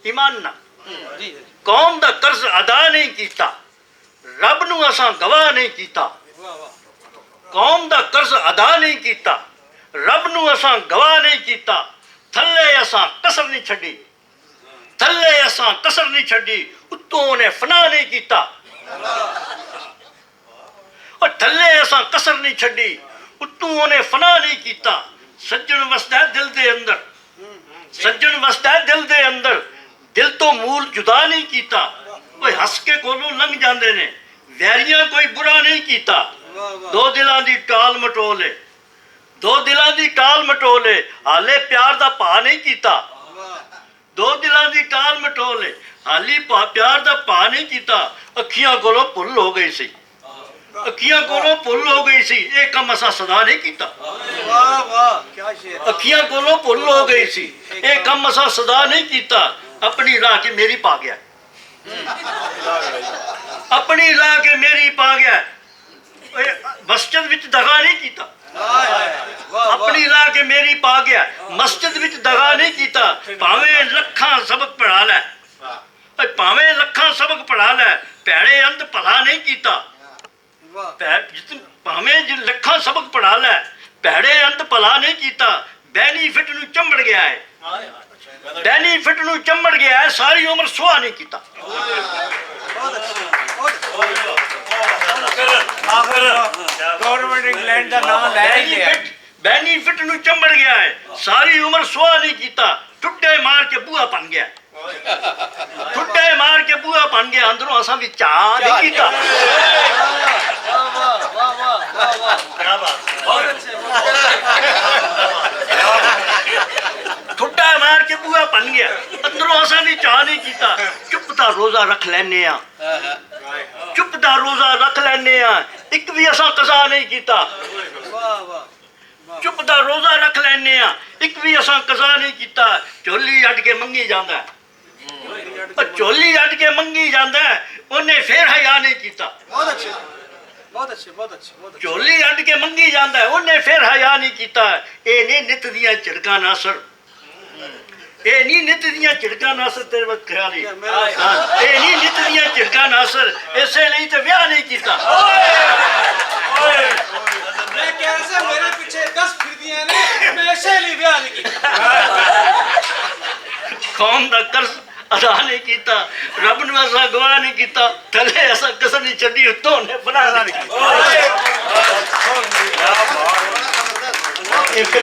ईमान ना कौम दा कर्ज अदा नहीं कीता रब नू असां गवाह नहीं कीता कौम दा कर्ज अदा नहीं कीता रब नू असां गवाह नहीं कीता थल्ले असां कसर नहीं छड़ी थल्ले असां कसर नहीं छड़ी उत्तों ने फना नहीं कीता और थल्ले असां कसर नहीं छड़ी उत्तों ने फना नहीं कीता सज्जन वसदा है दिल दे अंदर सज्जन वसदा है दिल दे अंदर दिल तो मूल जुदा नहीं कीता कोई हस के कोलों लंघ जाते ने वैरियां कोई बुरा नहीं कीता दो दिलों की टाल मटोले दो दिलों की टाल मटोले हाले प्यार दा भा नहीं कीता दो दिलों की टाल मटोले हाली प्यार दा भा नहीं कीता अखियां कोलों भुल हो गई सी अखियां कोलों भुल हो गई सी ये कम असा सदा नहीं कीता अखियां कोलों भुल हो गई सी ये कम असा सदा नहीं कीता अपनी राह के मेरी पा गया अपनी राह के मेरी पा गया मस्जिद विच दगा नहीं कीता अपनी राह के मेरी पा गया मस्जिद विच दगा नहीं कीता भावें लखां सबक पढ़ा लै भावें लखां सबक पढ़ा लै भैड़े अंत भला नहीं कीता भावें लखां सबक पढ़ा लै भैड़े अंत भला नहीं कीता बेनीफिट नूं चंबड़ गया है बेनीफिट नूं चंबड़ गया है सारी उम्र सुहा नहीं कीता गवर्नमेंट इंग्लैंड का नाम लै लिया बेनीफिट नूं चंबड़ गया है सारी उम्र सुहा नहीं कीता ठुड्डे मार के बूहा बन गया ठुड्डे मार के बूहा बन गया अंदरों असां भी चाह नहीं कीता ठुड्डा मार के बूहा बन गया अंदरों असां भी चाह नहीं कीता चुप दा रोजा रख लैने आ चुप दा रोजा रख लैने आ एक भी असां कज़ा नहीं कीता चुप दा रोजा रख लैने आ एक भी असां कज़ा नहीं कीता झोली अड के मंगी जांदा झोली अड के मंगी जांदा उन्हें फिर हया नहीं कीता झोली अड के मंगी जांदा उन्हें फिर हया नहीं कीता ये नहीं नित दियां झिड़कां नासर ये नहीं नित दियां झिड़कां नासर तेरे वक्त ख्याल ही ये नहीं नित दियां झिड़कां नासर इसे लिए तो ब्याह नहीं कीता मैं कैसे मेरे पीछे 10 फिरदियां ने मैं इसे लिए ब्याह नहीं किया कौम दा कर्ज अदा नहीं कीता रब नूं असां गवाह नहीं कीता थले असां कसर नहीं छड्डी उत्तों ने फना नहीं कीता